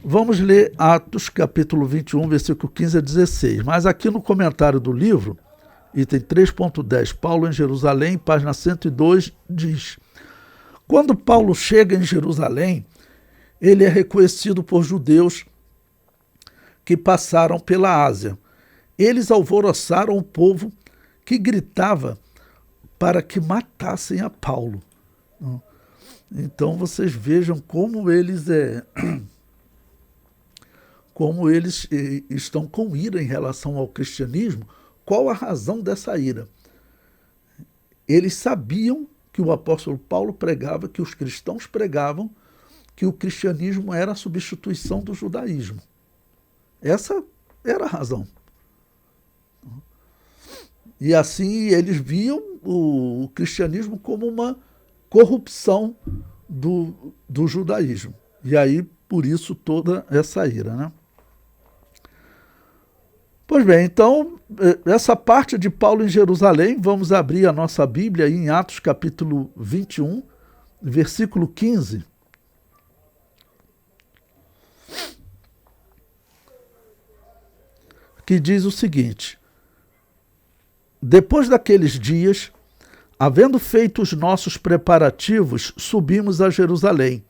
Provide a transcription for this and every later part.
Vamos ler Atos, capítulo 21, versículo 15 a 16. Mas aqui no comentário do livro, item 3.10, Paulo em Jerusalém, página 102, diz: quando Paulo chega em Jerusalém, ele é reconhecido por judeus que passaram pela Ásia. Eles alvoroçaram o povo que gritava para que matassem a Paulo. Então vocês vejam como eles estão com ira em relação ao cristianismo. Qual a razão dessa ira? Eles sabiam que o apóstolo Paulo pregava, que os cristãos pregavam, que o cristianismo era a substituição do judaísmo. Essa era a razão. E assim eles viam o cristianismo como uma corrupção do judaísmo. E aí, por isso, toda essa ira, né? Pois bem, então, essa parte de Paulo em Jerusalém, vamos abrir a nossa Bíblia aí em Atos capítulo 21, versículo 15. Que diz o seguinte: depois daqueles dias, havendo feito os nossos preparativos, subimos a Jerusalém.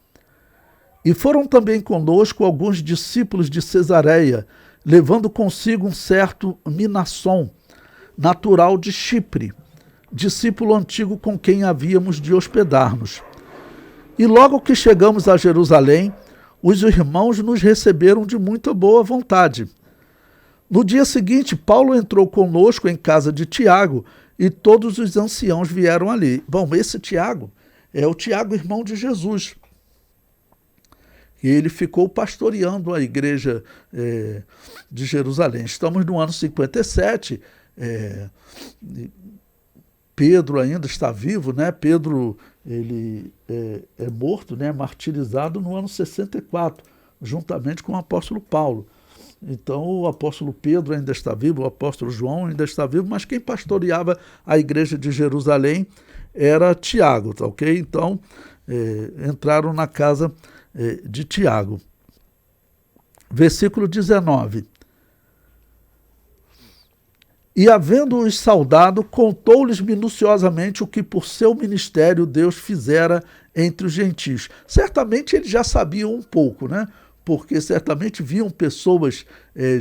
E foram também conosco alguns discípulos de Cesareia, levando consigo um certo Minasson, natural de Chipre, discípulo antigo com quem havíamos de hospedar-nos. E logo que chegamos a Jerusalém, os irmãos nos receberam de muita boa vontade. No dia seguinte, Paulo entrou conosco em casa de Tiago, e todos os anciãos vieram ali. Bom, esse Tiago é o Tiago, irmão de Jesus. E ele ficou pastoreando a igreja de Jerusalém. Estamos no ano 57, Pedro ainda está vivo, né? Pedro ele é morto, né? Martirizado no ano 64, juntamente com o apóstolo Paulo. Então o apóstolo Pedro ainda está vivo, o apóstolo João ainda está vivo, mas quem pastoreava a igreja de Jerusalém era Tiago, tá ok? Então entraram na casa de Tiago. Versículo 19. E havendo-os saudado, contou-lhes minuciosamente o que por seu ministério Deus fizera entre os gentios. Certamente eles já sabiam um pouco, né? Porque certamente viam pessoas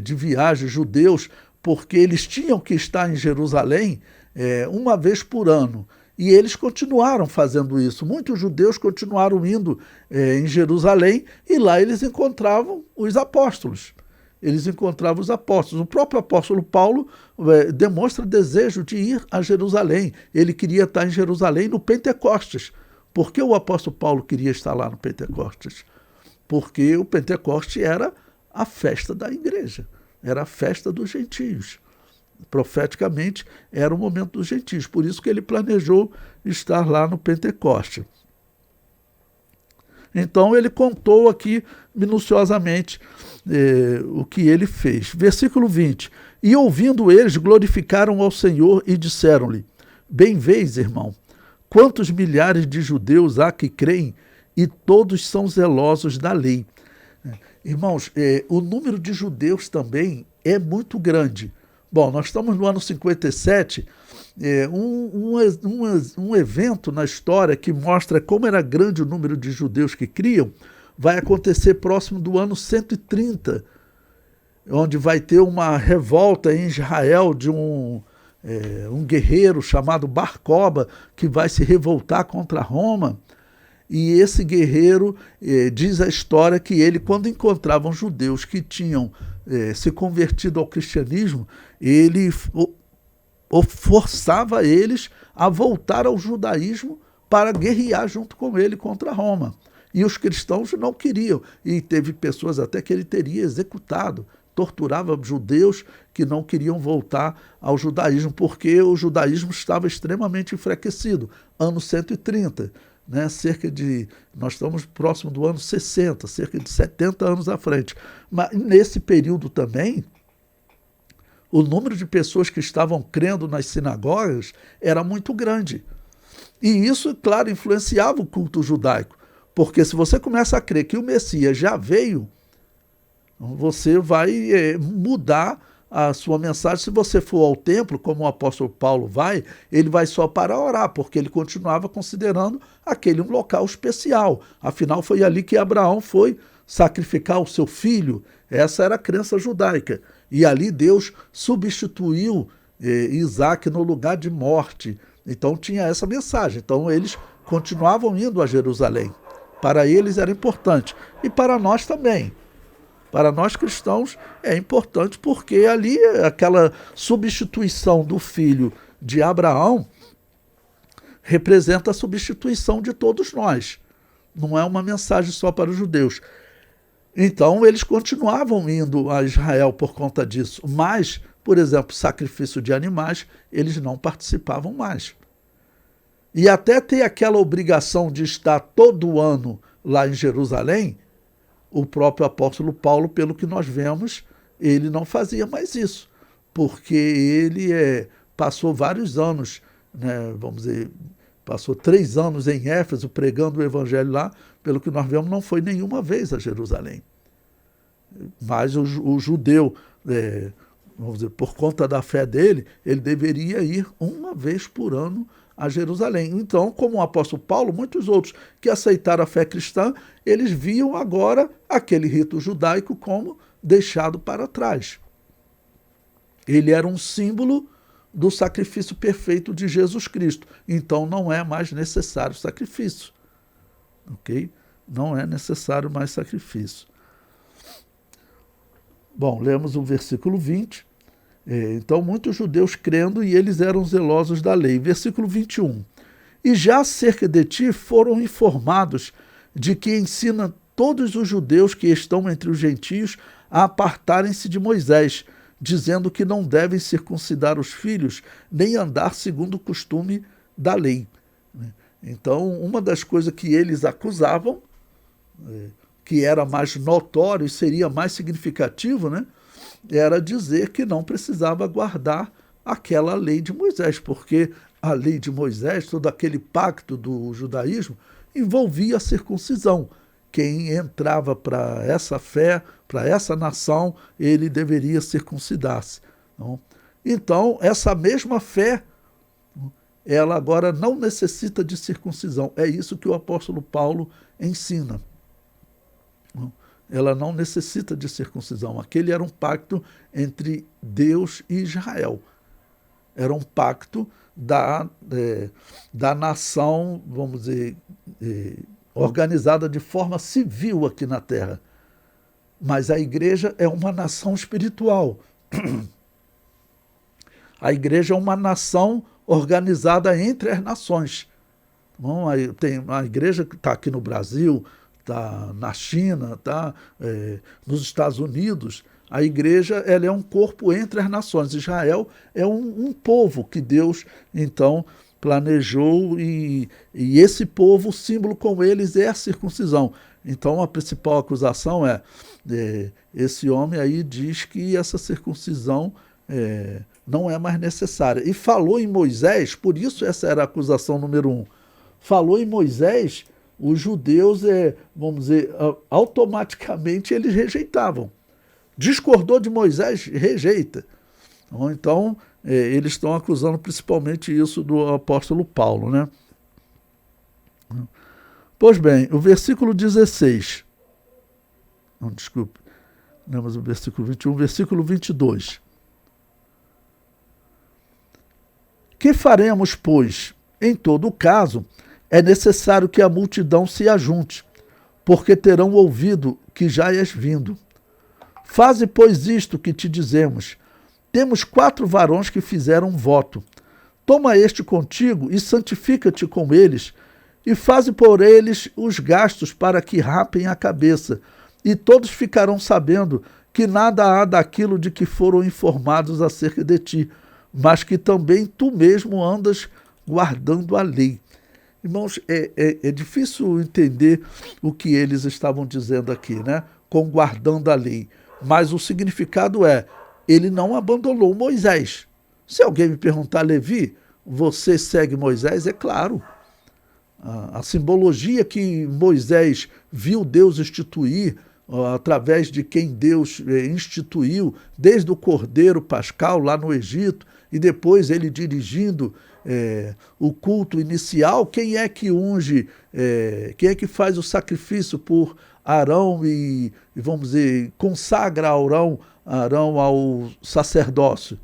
de viagem, judeus, porque eles tinham que estar em Jerusalém uma vez por ano. E eles continuaram fazendo isso. Muitos judeus continuaram indo em Jerusalém e lá eles encontravam os apóstolos. Eles encontravam os apóstolos. O próprio apóstolo Paulo demonstra desejo de ir a Jerusalém. Ele queria estar em Jerusalém no Pentecostes. Por que o apóstolo Paulo queria estar lá no Pentecostes? Porque o Pentecoste era a festa da igreja, era a festa dos gentios. Profeticamente, era o momento dos gentios. Por isso que ele planejou estar lá no Pentecoste. Então, ele contou aqui minuciosamente o que ele fez. Versículo 20. E ouvindo eles, glorificaram ao Senhor e disseram-lhe: bem vês, irmão, quantos milhares de judeus há que creem e todos são zelosos da lei. Irmãos, o número de judeus também é muito grande. Bom, nós estamos no ano 57, um evento na história que mostra como era grande o número de judeus que criam, vai acontecer próximo do ano 130, onde vai ter uma revolta em Israel de um guerreiro chamado Bar Koba, que vai se revoltar contra Roma. E esse guerreiro, diz a história que ele, quando encontrava judeus que tinham se convertido ao cristianismo, ele forçava eles a voltar ao judaísmo para guerrear junto com ele contra Roma. E os cristãos não queriam. E teve pessoas até que ele teria executado, torturava judeus que não queriam voltar ao judaísmo, porque o judaísmo estava extremamente enfraquecido. Ano 130. Né, nós estamos próximo do ano 60, cerca de 70 anos à frente. Mas nesse período também, o número de pessoas que estavam crendo nas sinagogas era muito grande. E isso, claro, influenciava o culto judaico. Porque se você começa a crer que o Messias já veio, Você vai mudar a sua mensagem. Se você for ao templo, como o apóstolo Paulo vai, ele vai só para orar, porque ele continuava considerando aquele um local especial. Afinal, foi ali que Abraão foi sacrificar o seu filho. Essa era a crença judaica. E ali Deus substituiu Isaac no lugar de morte. Então tinha essa mensagem. Então eles continuavam indo a Jerusalém. Para eles era importante. E para nós também. Para nós cristãos é importante porque ali aquela substituição do filho de Abraão representa a substituição de todos nós. Não é uma mensagem só para os judeus. Então eles continuavam indo a Israel por conta disso. Mas, por exemplo, sacrifício de animais, eles não participavam mais. E até ter aquela obrigação de estar todo ano lá em Jerusalém, o próprio apóstolo Paulo, pelo que nós vemos, ele não fazia mais isso, porque ele passou vários anos, né, vamos dizer, passou 3 anos em Éfeso pregando o evangelho lá, pelo que nós vemos, não foi nenhuma vez a Jerusalém. Mas o judeu, vamos dizer, por conta da fé dele, ele deveria ir uma vez por ano a Jerusalém. Então, como o apóstolo Paulo, muitos outros que aceitaram a fé cristã, eles viam agora aquele rito judaico como deixado para trás. Ele era um símbolo do sacrifício perfeito de Jesus Cristo. Então, não é mais necessário sacrifício. Ok? Não é necessário mais sacrifício. Bom, lemos o versículo 20. Então, muitos judeus crendo, e eles eram zelosos da lei. Versículo 21. E já acerca de ti foram informados de que ensina todos os judeus que estão entre os gentios a apartarem-se de Moisés, dizendo que não devem circuncidar os filhos, nem andar segundo o costume da lei. Então, uma das coisas que eles acusavam, que era mais notório e seria mais significativo, né, era dizer que não precisava guardar aquela lei de Moisés, porque a lei de Moisés, todo aquele pacto do judaísmo, envolvia a circuncisão. Quem entrava para essa fé, para essa nação, ele deveria circuncidar-se. Então, essa mesma fé, ela agora não necessita de circuncisão. É isso que o apóstolo Paulo ensina. Ela não necessita de circuncisão. Aquele era um pacto entre Deus e Israel. Era um pacto da nação, vamos dizer, organizada de forma civil aqui na Terra. Mas a igreja é uma nação espiritual. A igreja é uma nação organizada entre as nações. Bom, tem a igreja que está aqui no Brasil, está na China, está nos Estados Unidos. A igreja ela é um corpo entre as nações. Israel é um povo que Deus, então, planejou e esse povo, o símbolo com eles é a circuncisão. Então, a principal acusação esse homem aí diz que essa circuncisão não é mais necessária. E falou em Moisés, por isso essa era a acusação número 1. Falou em Moisés, os judeus, vamos dizer, automaticamente eles rejeitavam. Discordou de Moisés, rejeita. Então, eles estão acusando principalmente isso do apóstolo Paulo, né? Pois bem, o versículo 16. Não, desculpe. Lemos o versículo 21, versículo 22. Que faremos, pois? Em todo caso, é necessário que a multidão se ajunte, porque terão ouvido que já és vindo. Faze, pois, isto que te dizemos. Temos 4 varões que fizeram um voto. Toma este contigo e santifica-te com eles, e faze por eles os gastos para que rapem a cabeça, e todos ficarão sabendo que nada há daquilo de que foram informados acerca de ti, mas que também tu mesmo andas guardando a lei. Irmãos, é difícil entender o que eles estavam dizendo aqui, né? Com guardando a lei. Mas o significado ele não abandonou Moisés. Se alguém me perguntar, Levi, você segue Moisés? É claro. A simbologia que Moisés viu Deus instituir através de quem Deus instituiu, desde o Cordeiro Pascal lá no Egito, e depois ele dirigindo o culto inicial, quem é que unge, quem é que faz o sacrifício por Arão e vamos dizer, consagra Arão ao sacerdócio?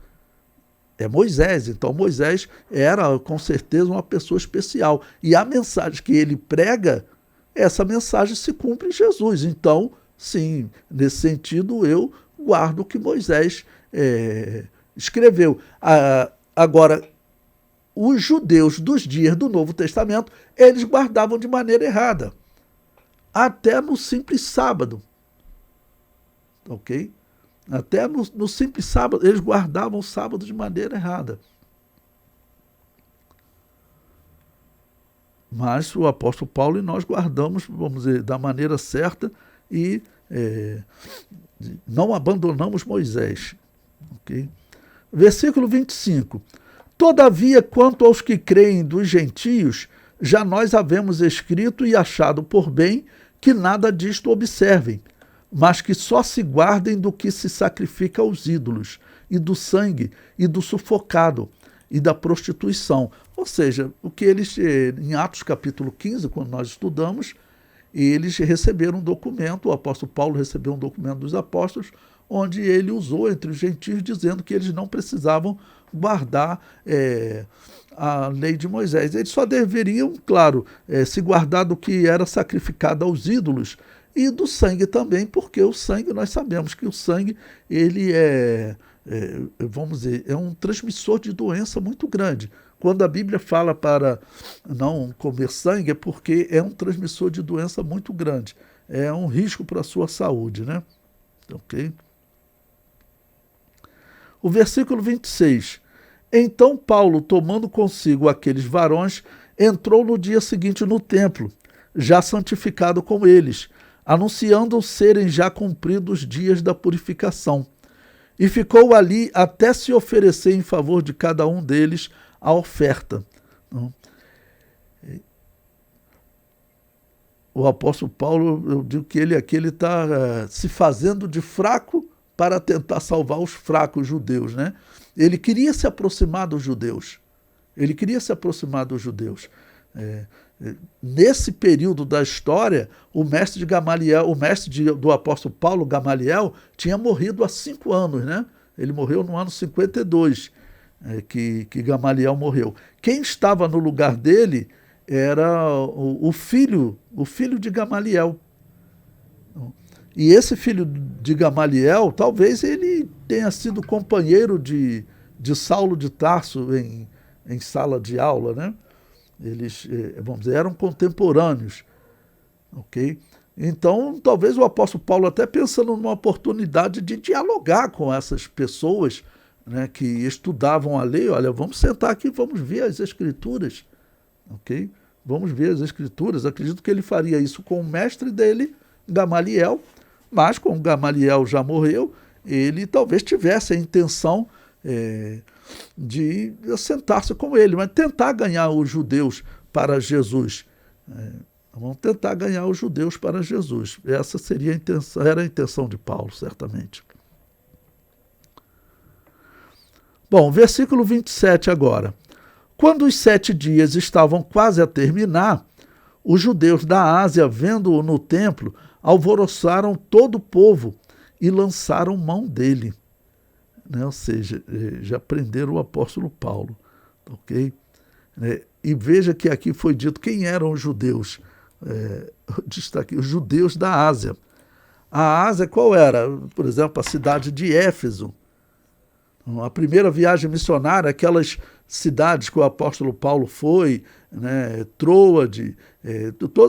É Moisés. Então Moisés era com certeza uma pessoa especial. E a mensagem que ele prega, essa mensagem se cumpre em Jesus. Então, sim, nesse sentido eu guardo o que Moisés escreveu. Agora, os judeus dos dias do Novo Testamento, eles guardavam de maneira errada. Até no simples sábado. Ok? Até no simples sábado, eles guardavam o sábado de maneira errada. Mas o apóstolo Paulo e nós guardamos, vamos dizer, da maneira certa e não abandonamos Moisés. Okay? Versículo 25. Todavia, quanto aos que creem dos gentios, já nós havemos escrito e achado por bem que nada disto observem, mas que só se guardem do que se sacrifica aos ídolos, e do sangue, e do sufocado, e da prostituição. Ou seja, o que eles, em Atos capítulo 15, quando nós estudamos, eles receberam um documento, o apóstolo Paulo recebeu um documento dos apóstolos, onde ele usou entre os gentios, dizendo que eles não precisavam guardar a lei de Moisés. Eles só deveriam, claro, se guardar do que era sacrificado aos ídolos, e do sangue também, porque o sangue, nós sabemos que o sangue, ele vamos dizer, é um transmissor de doença muito grande. Quando a Bíblia fala para não comer sangue, é porque é um transmissor de doença muito grande. É um risco para a sua saúde, né? Ok? O versículo 26. Então Paulo, tomando consigo aqueles varões, entrou no dia seguinte no templo, já santificado com eles, anunciando serem já cumpridos os dias da purificação. E ficou ali até se oferecer em favor de cada um deles a oferta. O apóstolo Paulo, eu digo que ele aqui está se fazendo de fraco para tentar salvar os fracos judeus, né? Ele queria se aproximar dos judeus. Ele queria se aproximar dos judeus. Nesse período da história, o mestre de Gamaliel, do apóstolo Paulo, Gamaliel, tinha morrido há 5 anos, né? Ele morreu no ano 52, que Gamaliel morreu. Quem estava no lugar dele era o filho de Gamaliel. E esse filho de Gamaliel, talvez ele tenha sido companheiro de Saulo de Tarso em sala de aula, né? Eles, vamos dizer, eram contemporâneos, ok? Então, talvez o apóstolo Paulo, até pensando numa oportunidade de dialogar com essas pessoas, né, que estudavam a lei, olha, vamos sentar aqui, vamos ver as Escrituras, ok? Vamos ver as Escrituras. Acredito que ele faria isso com o mestre dele, Gamaliel, mas como Gamaliel já morreu, ele talvez tivesse a intenção de sentar-se com ele, mas tentar ganhar os judeus para Jesus. Vamos tentar ganhar os judeus para Jesus. Essa seria era a intenção de Paulo, certamente. Bom, versículo 27 agora. Quando os 7 dias estavam quase a terminar, os judeus da Ásia, vendo-o no templo, alvoroçaram todo o povo e lançaram mão dele. Né? Ou seja, já prenderam o apóstolo Paulo. Ok? E veja que aqui foi dito quem eram os judeus. Destaque, os judeus da Ásia. A Ásia qual era? Por exemplo, a cidade de Éfeso. A primeira viagem missionária, aquelas cidades que o apóstolo Paulo foi, né, Troade,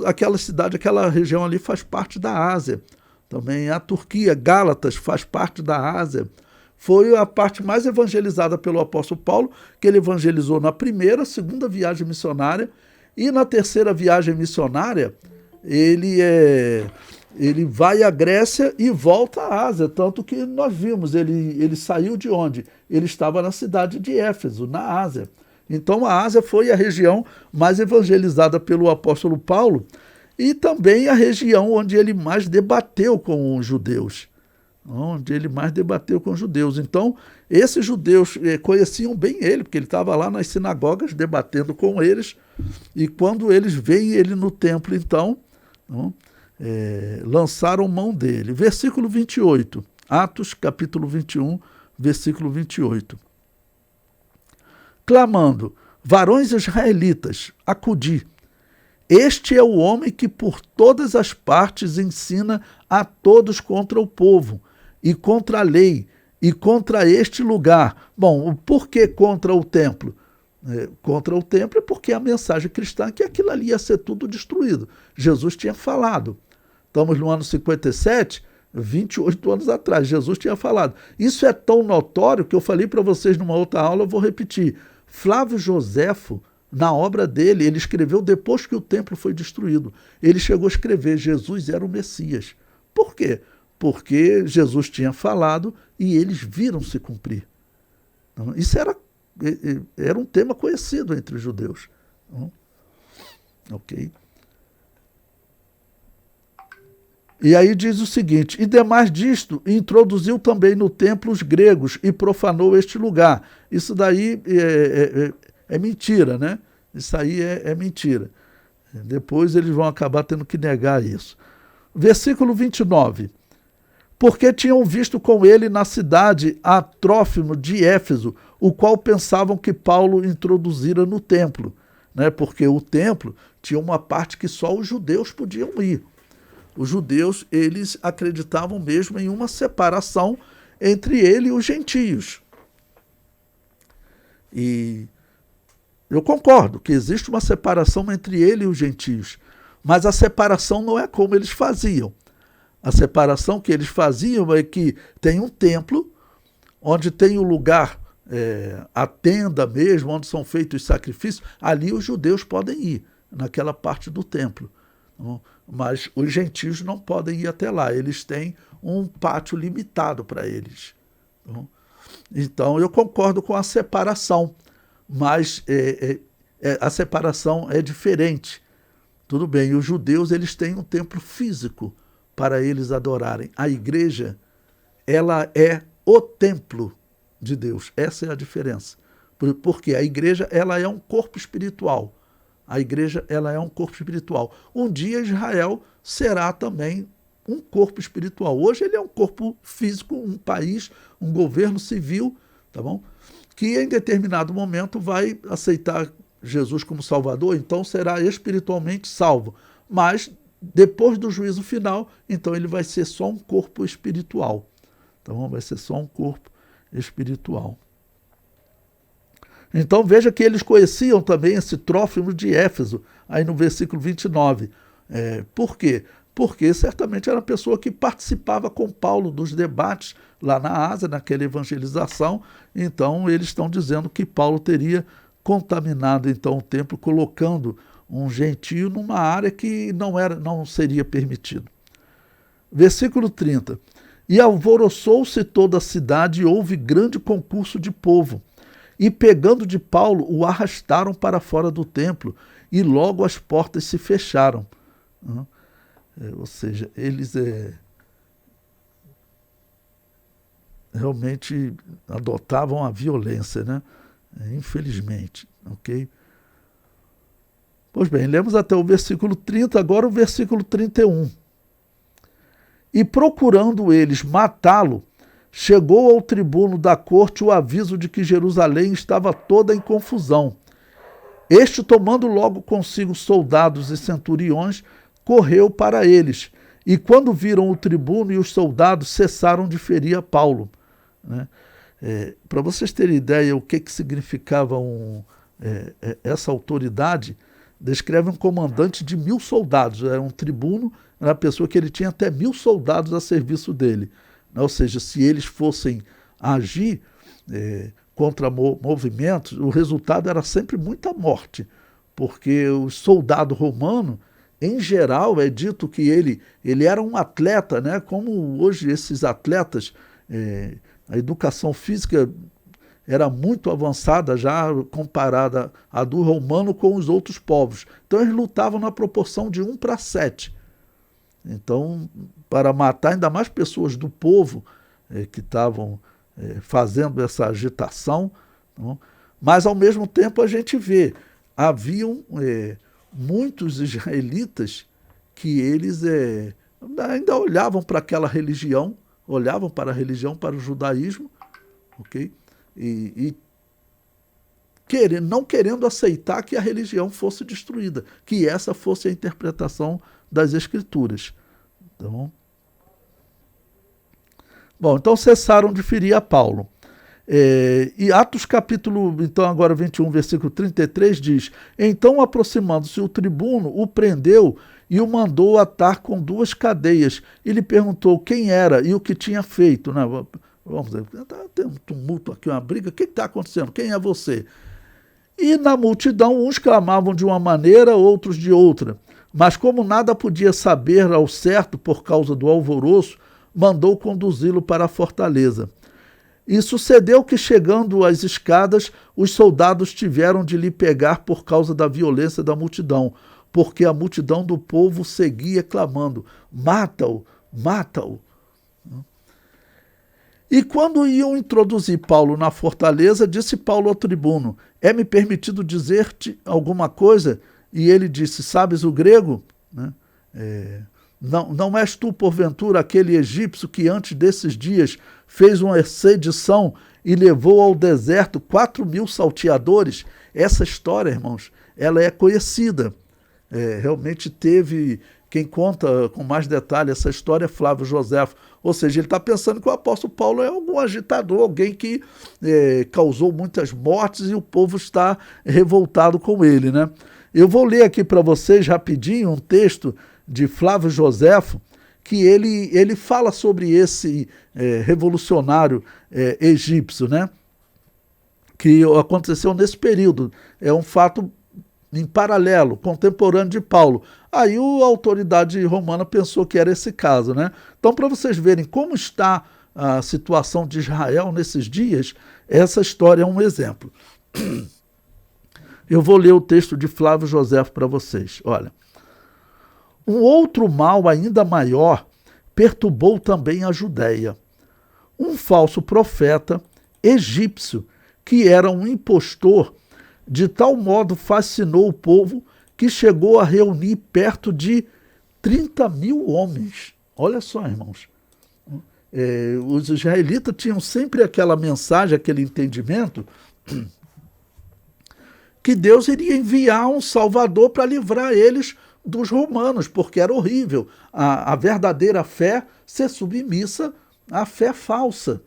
aquela cidade, aquela região ali faz parte da Ásia. Também a Turquia, Gálatas, faz parte da Ásia. Foi a parte mais evangelizada pelo apóstolo Paulo, que ele evangelizou na primeira, segunda viagem missionária, e na terceira viagem missionária, ele vai à Grécia e volta à Ásia, tanto que nós vimos, ele saiu de onde? Ele estava na cidade de Éfeso, na Ásia. Então a Ásia foi a região mais evangelizada pelo apóstolo Paulo, e também a região onde ele mais debateu com os judeus. Onde ele mais debateu com os judeus. Então, esses judeus conheciam bem ele, porque ele estava lá nas sinagogas debatendo com eles, e quando eles veem ele no templo, então, lançaram mão dele. Versículo 28, Atos capítulo 21, versículo 28. Clamando, varões israelitas, acudi. Este é o homem que por todas as partes ensina a todos contra o povo, e contra a lei, e contra este lugar. Bom, por que contra o templo? Contra o templo é porque a mensagem cristã é que aquilo ali ia ser tudo destruído. Jesus tinha falado. Estamos no ano 57, 28 anos atrás, Jesus tinha falado. Isso é tão notório que eu falei para vocês numa outra aula, eu vou repetir. Flávio Joséfo, na obra dele, ele escreveu depois que o templo foi destruído. Ele chegou a escrever, Jesus era o Messias. Por quê? Porque Jesus tinha falado e eles viram se cumprir. Isso era um tema conhecido entre os judeus. Ok? E aí diz o seguinte, e demais disto, introduziu também no templo os gregos e profanou este lugar. Isso daí é mentira, né? Isso aí é mentira. Depois eles vão acabar tendo que negar isso. Versículo 29. Porque tinham visto com ele na cidade a Trófimo de Éfeso, o qual pensavam que Paulo introduzira no templo, né? Porque o templo tinha uma parte que só os judeus podiam ir. Os judeus, eles acreditavam mesmo em uma separação entre ele e os gentios. E eu concordo que existe uma separação entre ele e os gentios, mas a separação não é como eles faziam. A separação que eles faziam é que tem um templo, onde tem o lugar, a tenda mesmo, onde são feitos os sacrifícios, ali os judeus podem ir, naquela parte do templo. Mas os gentios não podem ir até lá, eles têm um pátio limitado para eles. Então, eu concordo com a separação, mas a separação é diferente. Tudo bem, os judeus eles têm um templo físico para eles adorarem. A igreja, ela é o templo de Deus. Essa é a diferença. Porque a igreja, ela é um corpo espiritual. A igreja, ela é um corpo espiritual. Um dia Israel será também um corpo espiritual. Hoje ele é um corpo físico, um país, um governo civil, tá bom? Que em determinado momento vai aceitar Jesus como Salvador, então será espiritualmente salvo. Mas depois do juízo final, então ele vai ser só um corpo espiritual. Então vai ser só um corpo espiritual. Então veja que eles conheciam também esse Trófimo de Éfeso, aí no versículo 29. Por quê? Porque certamente era uma pessoa que participava com Paulo dos debates lá na Ásia, naquela evangelização. Então eles estão dizendo que Paulo teria contaminado então o templo, colocando um gentio numa área que não seria permitido. Versículo 30. E alvoroçou-se toda a cidade e houve grande concurso de povo. E pegando de Paulo, o arrastaram para fora do templo, e logo as portas se fecharam. Ou seja, eles realmente adotavam a violência, né? Infelizmente, ok? Pois bem, lemos até o versículo 30, agora o versículo 31. E procurando eles matá-lo, chegou ao tribuno da corte o aviso de que Jerusalém estava toda em confusão. Este, tomando logo consigo soldados e centuriões, correu para eles, e quando viram o tribuno e os soldados, cessaram de ferir a Paulo. Para vocês terem ideia o que significava essa autoridade, descreve um comandante de 1000 soldados, era um tribuno, era uma pessoa que ele tinha até 1000 soldados a serviço dele. Ou seja, se eles fossem agir contra movimentos, o resultado era sempre muita morte, porque o soldado romano, em geral, é dito que ele era um atleta, né? Como hoje esses atletas, a educação física era muito avançada já comparada à do romano com os outros povos. Então eles lutavam na proporção de 1:7. Então, para matar ainda mais pessoas do povo que estavam fazendo essa agitação, não? Mas ao mesmo tempo a gente vê, haviam muitos israelitas que eles ainda olhavam para aquela religião, olhavam para a religião, para o judaísmo, ok? E não querendo aceitar que a religião fosse destruída, que essa fosse a interpretação das Escrituras. Então cessaram de ferir a Paulo. E Atos capítulo, então agora 21, versículo 33 diz: então aproximando-se o tribuno, o prendeu e o mandou atar com 2 cadeias. E lhe perguntou quem era e o que tinha feito. Né? Vamos dizer, tem um tumulto aqui, uma briga, o que está acontecendo? Quem é você? E na multidão, uns clamavam de uma maneira, outros de outra. Mas como nada podia saber ao certo por causa do alvoroço, mandou conduzi-lo para a fortaleza. E sucedeu que, chegando às escadas, os soldados tiveram de lhe pegar por causa da violência da multidão, porque a multidão do povo seguia clamando: mata-o, mata-o. E quando iam introduzir Paulo na fortaleza, disse Paulo ao tribuno: é-me permitido dizer-te alguma coisa? E ele disse: sabes o grego? Não és tu, porventura, aquele egípcio que antes desses dias fez uma sedição e levou ao deserto 4.000 salteadores? Essa história, irmãos, ela é conhecida. Realmente teve... Quem conta com mais detalhe essa história é Flávio Joséfo. Ou seja, ele está pensando que o apóstolo Paulo é algum agitador, alguém que causou muitas mortes e o povo está revoltado com ele, né? Eu vou ler aqui para vocês rapidinho um texto de Flávio Joséfo, que ele fala sobre esse revolucionário egípcio, né? Que aconteceu nesse período. É um fato em paralelo, contemporâneo de Paulo. Aí a autoridade romana pensou que era esse caso, né? Então, para vocês verem como está a situação de Israel nesses dias, essa história é um exemplo. Eu vou ler o texto de Flávio Joséfo para vocês. Olha. Um outro mal ainda maior perturbou também a Judéia. Um falso profeta egípcio, que era um impostor, de tal modo fascinou o povo que chegou a reunir perto de 30.000 homens. Olha só, irmãos. Os israelitas tinham sempre aquela mensagem, aquele entendimento que Deus iria enviar um salvador para livrar eles dos romanos, porque era horrível a verdadeira fé ser submissa à fé falsa.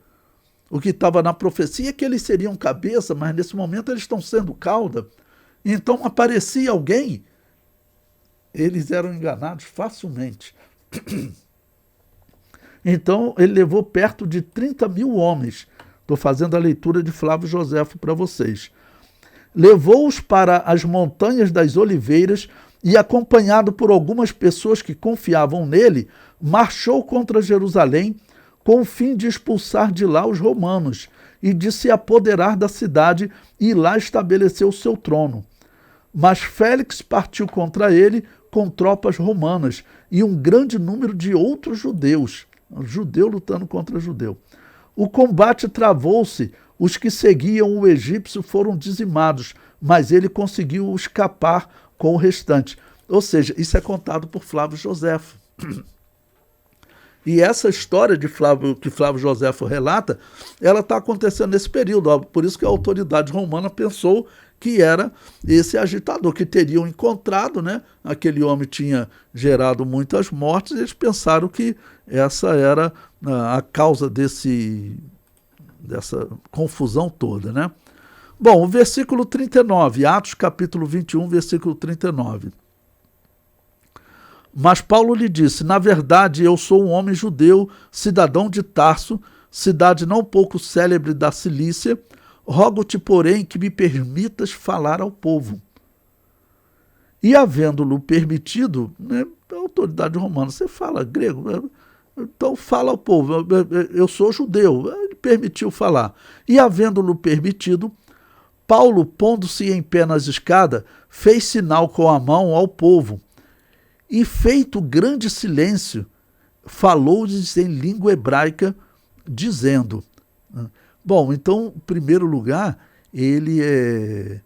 O que estava na profecia é que eles seriam cabeça, mas nesse momento eles estão sendo cauda. Então aparecia alguém, eles eram enganados facilmente. Então ele levou perto de 30.000 homens. Estou fazendo a leitura de Flávio Joséfo para vocês. Levou-os para as montanhas das oliveiras e, acompanhado por algumas pessoas que confiavam nele, marchou contra Jerusalém com o fim de expulsar de lá os romanos e de se apoderar da cidade e lá estabelecer o seu trono. Mas Félix partiu contra ele com tropas romanas e um grande número de outros judeus, judeu lutando contra judeu. O combate travou-se, os que seguiam o egípcio foram dizimados, mas ele conseguiu escapar com o restante. Ou seja, isso é contado por Flávio Joséfo. E essa história que Flávio Joséfo relata, ela está acontecendo nesse período. Por isso que a autoridade romana pensou que era esse agitador, que teriam encontrado, né? Aquele homem tinha gerado muitas mortes, e eles pensaram que essa era a causa dessa confusão toda, né? Bom, o versículo 39, Atos capítulo 21, versículo 39. Mas Paulo lhe disse: na verdade, eu sou um homem judeu, cidadão de Tarso, cidade não pouco célebre da Cilícia. Rogo-te, porém, que me permitas falar ao povo. E havendo-lhe permitido, né, a autoridade romana, você fala grego, então fala ao povo, eu sou judeu. Ele permitiu falar. E havendo-lhe permitido, Paulo, pondo-se em pé nas escadas, fez sinal com a mão ao povo. E feito grande silêncio, falou-lhes em língua hebraica, dizendo... Bom, então, em primeiro lugar, ele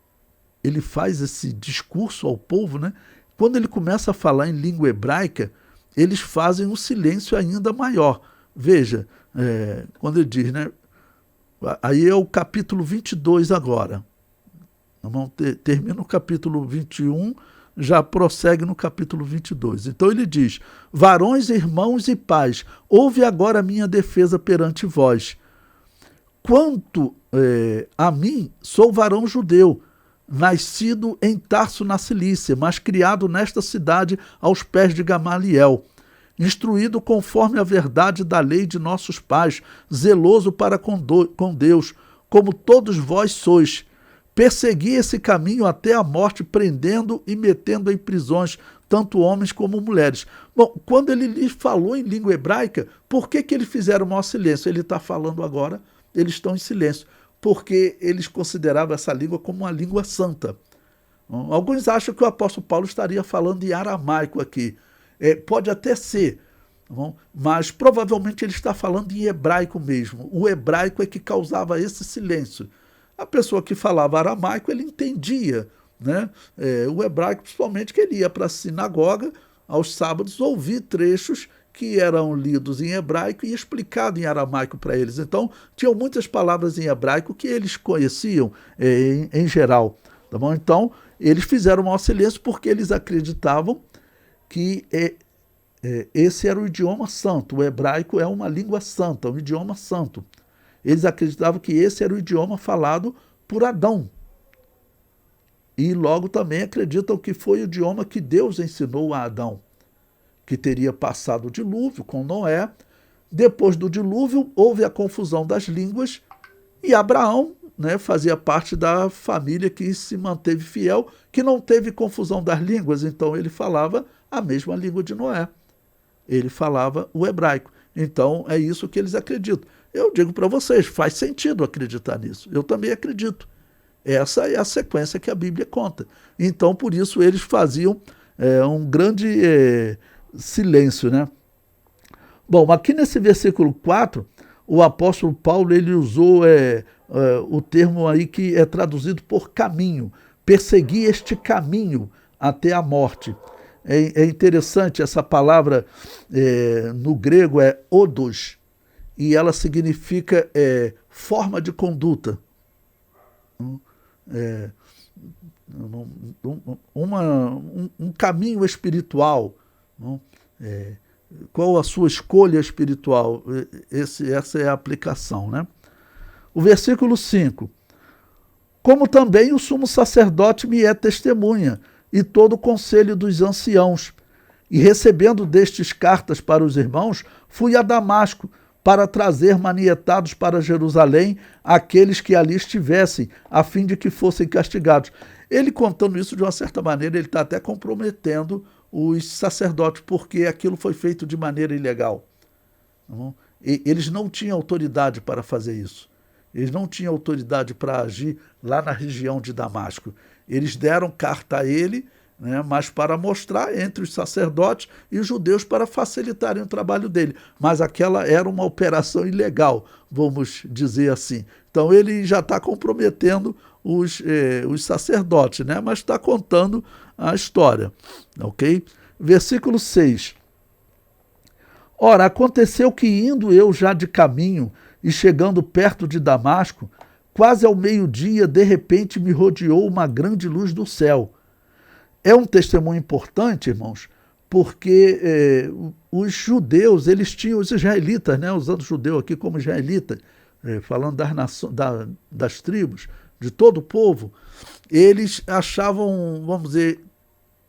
faz esse discurso ao povo, né? Quando ele começa a falar em língua hebraica, eles fazem um silêncio ainda maior. Veja, quando ele diz, né? Aí é o capítulo 22 agora. Termina o capítulo 21, já prossegue no capítulo 22. Então ele diz, varões, irmãos e pais, ouve agora a minha defesa perante vós. Quanto a mim, sou varão judeu, nascido em Tarso na Cilícia, mas criado nesta cidade aos pés de Gamaliel, instruído conforme a verdade da lei de nossos pais, zeloso para com Deus, como todos vós sois. Persegui esse caminho até a morte, prendendo e metendo em prisões tanto homens como mulheres. Bom, quando ele lhes falou em língua hebraica, por que eles fizeram o maior silêncio? Ele está falando agora, eles estão em silêncio, porque eles consideravam essa língua como uma língua santa. Alguns acham que o apóstolo Paulo estaria falando em aramaico aqui. Pode até ser, mas provavelmente ele está falando em hebraico mesmo. O hebraico é que causava esse silêncio. A pessoa que falava aramaico, ele entendia, né? O hebraico, principalmente, que ele ia para a sinagoga aos sábados ouvir trechos que eram lidos em hebraico e explicado em aramaico para eles. Então, tinham muitas palavras em hebraico que eles conheciam em geral. Tá bom? Então, eles fizeram o maior silêncio porque eles acreditavam que esse era o idioma santo. O hebraico é uma língua santa, um idioma santo. Eles acreditavam que esse era o idioma falado por Adão. E logo também acreditam que foi o idioma que Deus ensinou a Adão, que teria passado o dilúvio com Noé. Depois do dilúvio, houve a confusão das línguas e Abraão, né, fazia parte da família que se manteve fiel, que não teve confusão das línguas, então ele falava a mesma língua de Noé. Ele falava o hebraico. Então é isso que eles acreditam. Eu digo para vocês, faz sentido acreditar nisso. Eu também acredito. Essa é a sequência que a Bíblia conta. Então, por isso, eles faziam um grande silêncio, né? Bom, aqui nesse versículo 4, o apóstolo Paulo ele usou o termo aí que é traduzido por caminho. Persegui este caminho até a morte. É interessante, essa palavra no grego é odos, e ela significa forma de conduta. Um caminho espiritual. Qual a sua escolha espiritual? Essa é a aplicação, né? O versículo 5. Como também o sumo sacerdote me é testemunha, e todo o conselho dos anciãos. E recebendo destes cartas para os irmãos, fui a Damasco, para trazer manietados para Jerusalém aqueles que ali estivessem, a fim de que fossem castigados. Ele contando isso de uma certa maneira, ele está até comprometendo os sacerdotes, porque aquilo foi feito de maneira ilegal. Eles não tinham autoridade para fazer isso. Eles não tinham autoridade para agir lá na região de Damasco. Eles deram carta a ele, né, mas para mostrar entre os sacerdotes e os judeus para facilitarem o trabalho dele. Mas aquela era uma operação ilegal, vamos dizer assim. Então ele já está comprometendo os sacerdotes, né, mas está contando a história. Ok? Versículo 6. Ora, aconteceu que indo eu já de caminho e chegando perto de Damasco, quase ao meio-dia, de repente me rodeou uma grande luz do céu. É um testemunho importante, irmãos, porque os judeus, eles tinham os israelitas, né, usando judeu aqui como israelita, falando das tribos, de todo o povo, eles achavam, vamos dizer,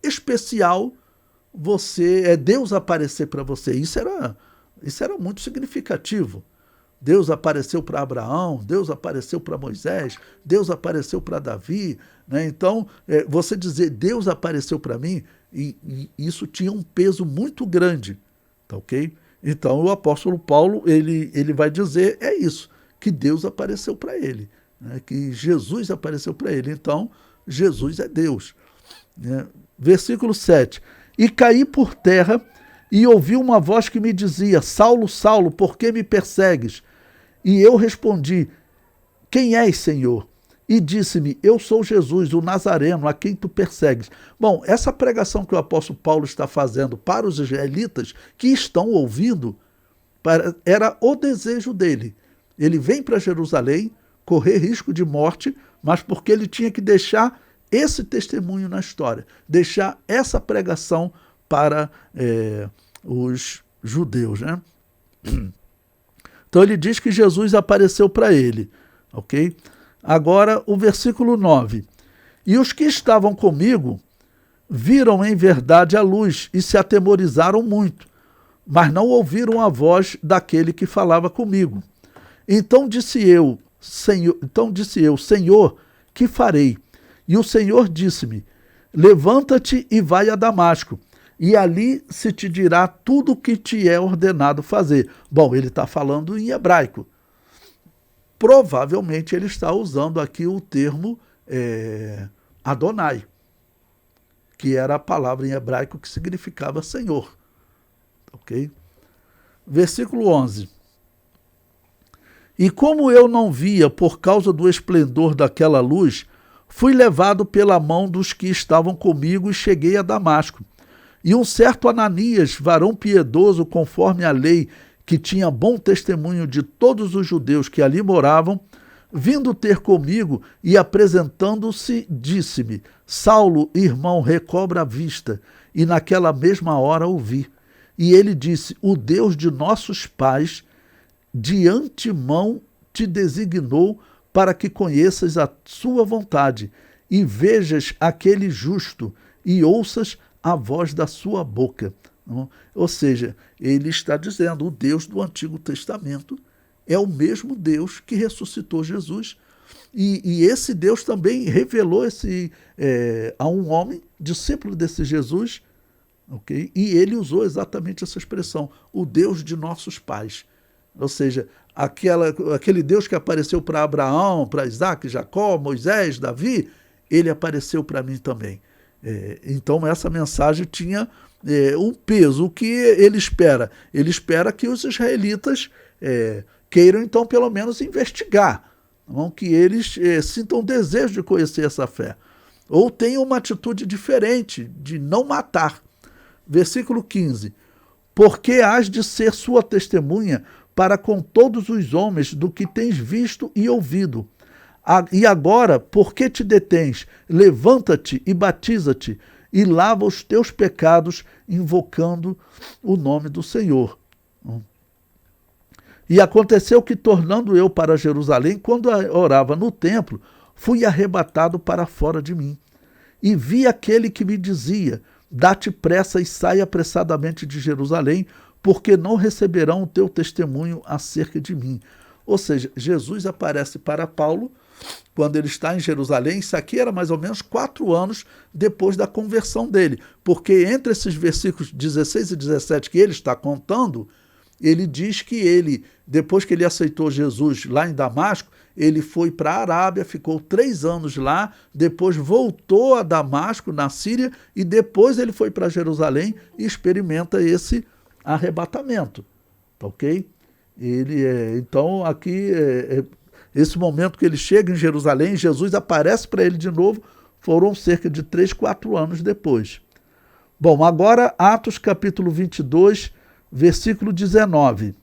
especial Deus aparecer para você. Isso era muito significativo. Deus apareceu para Abraão, Deus apareceu para Moisés, Deus apareceu para Davi, né? Então, você dizer Deus apareceu para mim, e isso tinha um peso muito grande, tá ok? Então, o apóstolo Paulo, ele vai dizer, isso, que Deus apareceu para ele, né? Que Jesus apareceu para ele. Então, Jesus é Deus. Né? Versículo 7. E caí por terra e ouvi uma voz que me dizia: Saulo, Saulo, por que me persegues? E eu respondi: quem és, Senhor? E disse-me: eu sou Jesus, o Nazareno, a quem tu persegues. Bom, essa pregação que o apóstolo Paulo está fazendo para os israelitas que estão ouvindo, era o desejo dele. Ele vem para Jerusalém, correr risco de morte, mas porque ele tinha que deixar esse testemunho na história, deixar essa pregação para os judeus, né? Então ele diz que Jesus apareceu para ele, ok? Agora o versículo 9. E os que estavam comigo viram em verdade a luz e se atemorizaram muito, mas não ouviram a voz daquele que falava comigo. Então disse eu, Senhor, que farei? E o Senhor disse-me: levanta-te e vai a Damasco, e ali se te dirá tudo o que te é ordenado fazer. Bom, ele está falando em hebraico. Provavelmente ele está usando aqui o termo Adonai, que era a palavra em hebraico que significava Senhor. Ok? Versículo 11. E como eu não via por causa do esplendor daquela luz, fui levado pela mão dos que estavam comigo e cheguei a Damasco. E um certo Ananias, varão piedoso conforme a lei, que tinha bom testemunho de todos os judeus que ali moravam, vindo ter comigo e apresentando-se, disse-me: Saulo, irmão, recobra a vista. E naquela mesma hora o vi. E ele disse: o Deus de nossos pais de antemão te designou para que conheças a sua vontade e vejas aquele justo e ouças a voz da sua boca. Ou seja, ele está dizendo: o Deus do Antigo Testamento é o mesmo Deus que ressuscitou Jesus. E esse Deus também revelou a um homem, discípulo desse Jesus, okay? E ele usou exatamente essa expressão: o Deus de nossos pais. Ou seja, aquele Deus que apareceu para Abraão, para Isaac, Jacó, Moisés, Davi, ele apareceu para mim também. Então essa mensagem tinha um peso. O que ele espera? Ele espera que os israelitas queiram então pelo menos investigar, não? Que eles sintam desejo de conhecer essa fé, ou tenham uma atitude diferente de não matar. Versículo 15. Porque hás de ser sua testemunha para com todos os homens do que tens visto e ouvido. E agora, por que te detens? Levanta-te e batiza-te, e lava os teus pecados, invocando o nome do Senhor. E aconteceu que, tornando eu para Jerusalém, quando orava no templo, fui arrebatado para fora de mim. E vi aquele que me dizia: dá-te pressa e sai apressadamente de Jerusalém, porque não receberão o teu testemunho acerca de mim. Ou seja, Jesus aparece para Paulo quando ele está em Jerusalém. Isso aqui era mais ou menos 4 anos depois da conversão dele, porque entre esses versículos 16 e 17 que ele está contando, ele diz que ele, depois que ele aceitou Jesus lá em Damasco, ele foi para a Arábia, ficou 3 anos lá, depois voltou a Damasco, na Síria, e depois ele foi para Jerusalém e experimenta esse arrebatamento, ok? Então aqui, esse momento que ele chega em Jerusalém, Jesus aparece para ele de novo, foram cerca de 3, 4 anos depois. Bom, agora Atos capítulo 22, versículo 19.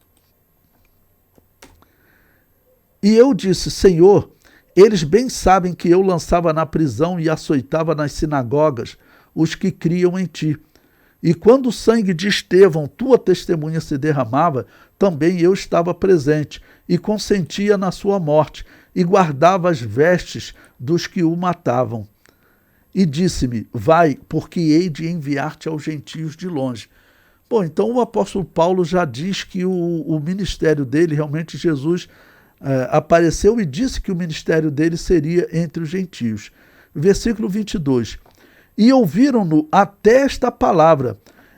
E eu disse: Senhor, eles bem sabem que eu lançava na prisão e açoitava nas sinagogas os que criam em ti. E quando o sangue de Estevão, tua testemunha, se derramava, também eu estava presente e consentia na sua morte e guardava as vestes dos que o matavam. E disse-me: vai, porque hei de enviar-te aos gentios de longe. Bom, então o apóstolo Paulo já diz que o ministério dele, realmente Jesus apareceu e disse que o ministério dele seria entre os gentios. Versículo 22. E ouviram-no até esta palavra,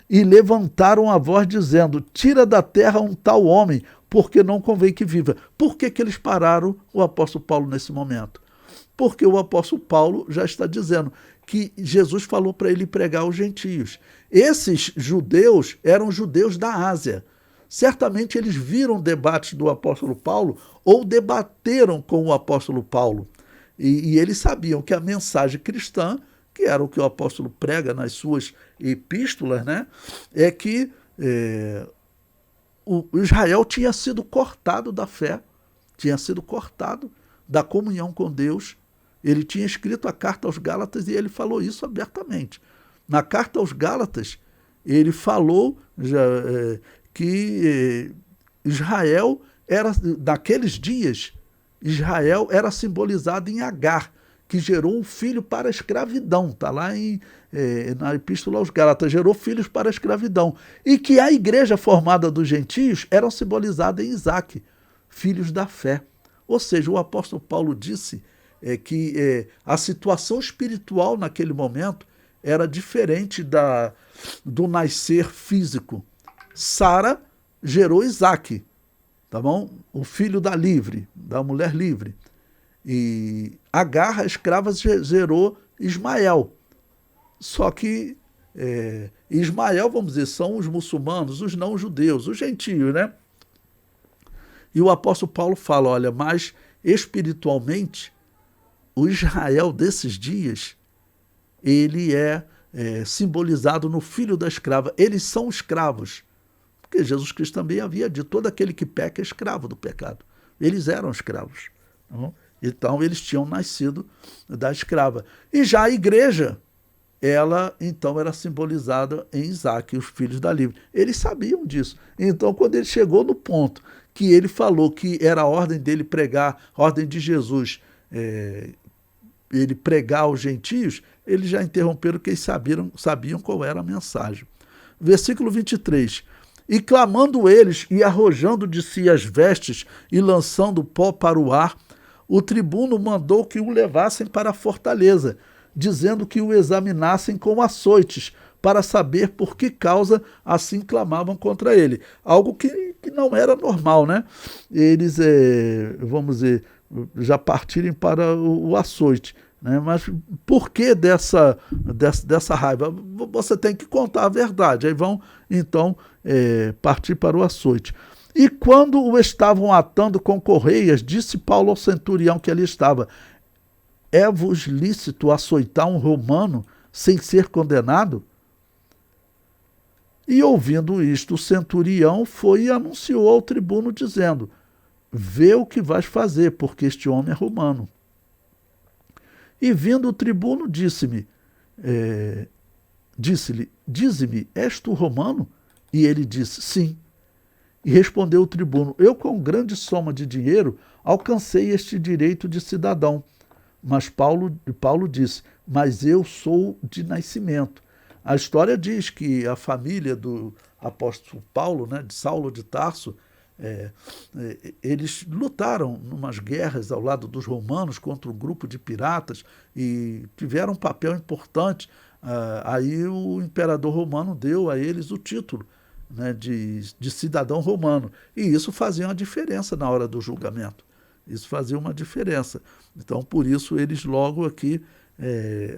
e levantaram a voz dizendo: tira da terra um tal homem, porque não convém que viva. Por que que eles pararam o apóstolo Paulo nesse momento? Porque o apóstolo Paulo já está dizendo que Jesus falou para ele pregar aos gentios. Esses judeus eram judeus da Ásia. Certamente eles viram debates do apóstolo Paulo ou debateram com o apóstolo Paulo. E eles sabiam que a mensagem cristã, que era o que o apóstolo prega nas suas epístolas, né, é que o Israel tinha sido cortado da fé, tinha sido cortado da comunhão com Deus. Ele tinha escrito a carta aos Gálatas e ele falou isso abertamente. Na carta aos Gálatas, ele falou que Israel era, naqueles dias, Israel era simbolizado em Agar, que gerou um filho para a escravidão. Está lá na Epístola aos Gálatas, gerou filhos para a escravidão. E que a igreja formada dos gentios era simbolizada em Isaque, filhos da fé. Ou seja, o apóstolo Paulo disse que a situação espiritual naquele momento era diferente do nascer físico. Sara gerou Isaque, tá bom? O filho da mulher livre. E Agar, a escrava, gerou Ismael. Só que Ismael, vamos dizer, são os muçulmanos, os não-judeus, os gentios, né? E o apóstolo Paulo fala, olha, mas espiritualmente, o Israel desses dias, ele é simbolizado no filho da escrava. Eles são escravos, porque Jesus Cristo também havia dito, todo aquele que peca é escravo do pecado. Eles eram escravos. Não? Então, eles tinham nascido da escrava. E já a igreja, ela, então, era simbolizada em Isaque, os filhos da livre. Eles sabiam disso. Então, quando ele chegou no ponto que ele falou que era a ordem dele pregar, a ordem de Jesus, ele pregar aos gentios, eles já interromperam porque eles sabiam qual era a mensagem. Versículo 23. E clamando eles, e arrojando de si as vestes, e lançando pó para o ar, o tribuno mandou que o levassem para a fortaleza, dizendo que o examinassem com açoites, para saber por que causa assim clamavam contra ele. Algo que não era normal, né? Eles, vamos dizer, já partirem para o açoite. Né? Mas por que dessa raiva? Você tem que contar a verdade. Aí vão, então, partir para o açoite. E quando o estavam atando com correias, disse Paulo ao centurião que ali estava, é-vos lícito açoitar um romano sem ser condenado? E ouvindo isto, o centurião foi e anunciou ao tribuno, dizendo, vê o que vais fazer, porque este homem é romano. E vindo o tribuno, disse-lhe, dize-me, és tu romano? E ele disse, sim. E respondeu o tribuno, eu com grande soma de dinheiro alcancei este direito de cidadão. Mas Paulo disse, mas eu sou de nascimento. A história diz que a família do apóstolo Paulo, né, de Saulo de Tarso, eles lutaram em umas guerras ao lado dos romanos contra um grupo de piratas e tiveram um papel importante. Aí o imperador romano deu a eles o título, né, de cidadão romano. E isso fazia uma diferença na hora do julgamento. Isso fazia uma diferença. Então, por isso, eles logo aqui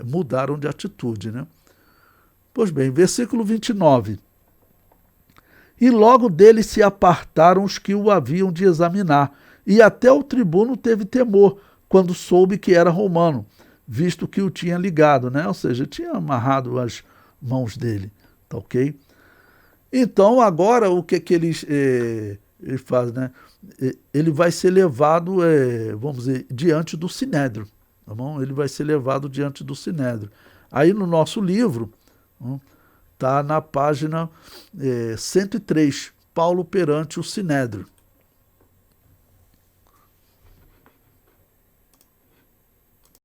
mudaram de atitude. Né? Pois bem, versículo 29. E logo dele se apartaram os que o haviam de examinar, e até o tribuno teve temor, quando soube que era romano, visto que o tinha ligado, né? Ou seja, tinha amarrado as mãos dele. Tá ok? Então, agora, o que eles fazem? Né? Ele vai ser levado, vamos dizer, diante do Sinédrio. Tá bom? Ele vai ser levado diante do Sinédrio. Aí, no nosso livro, está na página 103, Paulo perante o Sinédrio.